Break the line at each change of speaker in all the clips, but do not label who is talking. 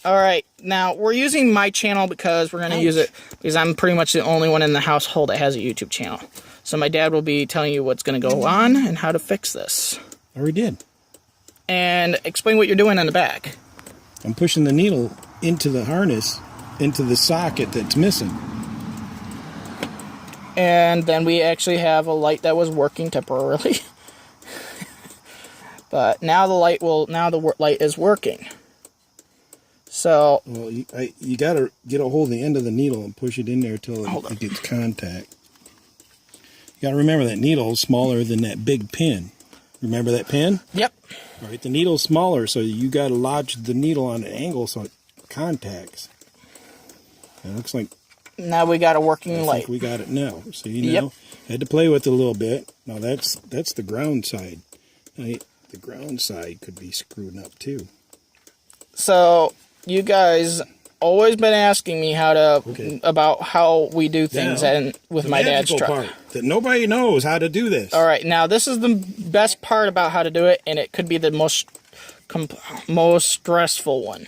Alright, now we're using my channel because we're going to use it because I'm pretty much the only one in the household that has a YouTube channel. So my dad will be telling you what's going to go on and how to fix this.
I already did.
And explain what you're doing in the back.
I'm pushing the needle into the harness, into the socket that's missing.
And then we actually have a light that was working temporarily. But now the light is working. So,
well, you gotta get a hold of the end of the needle and push it in there till it gets contact. You gotta remember that needle is smaller than that big pin. Remember that pin?
Yep.
All right, the needle's smaller, so you gotta lodge the needle on an angle so it contacts. It looks like
now we got a working light.
I think we got it now. See now? Had to play with it a little bit. Now that's the ground side. Now, the ground side could be screwed up too.
So you guys always been asking me about how we do things with my dad's truck.
Part that nobody knows how to do this.
All right, now this is the best part about how to do it, and it could be the most stressful one.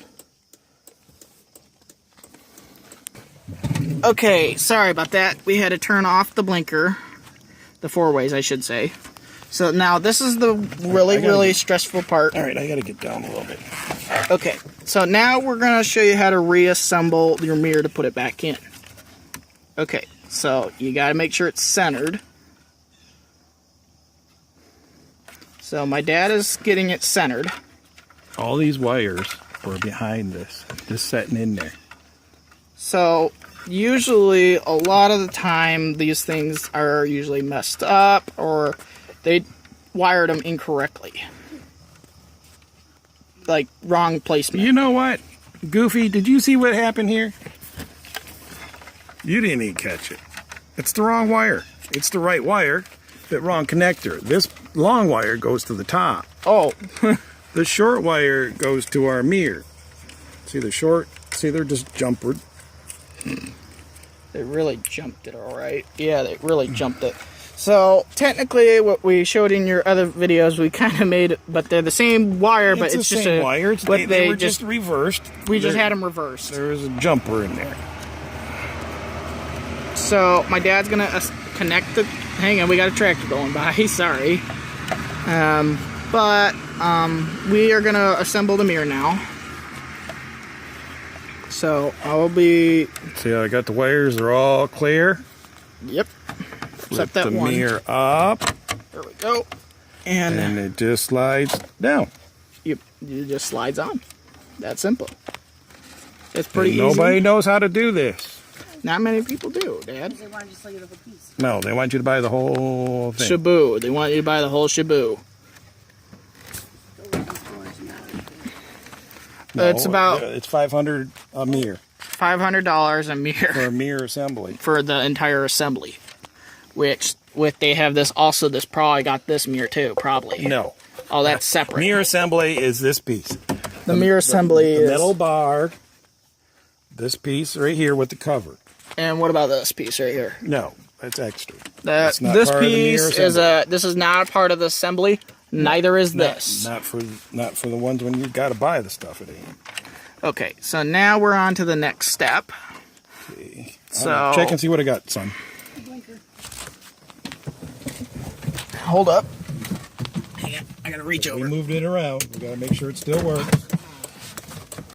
Okay, sorry about that. We had to turn off the blinker, the four ways, I should say. So now this is the really stressful part.
All right, I gotta get down a little bit.
Okay, so now we're gonna show you how to reassemble your mirror to put it back in. Okay, so you gotta make sure it's centered. So my dad is getting it centered.
All these wires were behind this, just setting in there.
So usually, a lot of the time, these things are usually messed up or they wired them incorrectly. Like, wrong placement.
You know what? Goofy, did you see what happened here? You didn't even catch it. It's the wrong wire. It's the right wire, but wrong connector. This long wire goes to the top.
Oh.
The short wire goes to our mirror. See the short? See, they're just jumpered.
They really jumped it, alright. Yeah, they really jumped it. So, technically, what we showed in your other videos, we kind of made it, but they're the same wire, but it's just a
wire. They were just reversed.
We just had them reversed.
There was a jumper in there.
So, my dad's going to connect the... Hang on, we got a tractor going by. Sorry. We are going to assemble the mirror now. So, I will be...
See, I got the wires. They're all clear.
Yep.
Flip the mirror up.
There we go. And
it just slides down.
It just slides on. That simple. It's pretty easy.
Nobody knows how to do this.
Not many people do, Dad.
They want you to sell you the whole piece.
No, they want you to buy the whole thing.
Shaboo. They want you to buy the whole shaboo.
No,
it's about...
It's $500 a mirror.
$500 a mirror.
For a mirror assembly.
For the entire assembly. Which, they have this, also this, probably got this mirror too, probably.
No.
Oh, that's separate.
Mirror assembly is this piece.
The mirror assembly is...
The metal bar, this piece right here with the cover.
And what about this piece right here?
No, that's extra.
This piece is this is not a part of the assembly. Neither is this.
Not for the ones when you got to buy the stuff. It ain't.
Okay, so now we're on to the next step.
Okay.
So
check and see what I got, son.
Hold up. Hang on, I gotta reach over.
We moved it around. We gotta make sure it still works.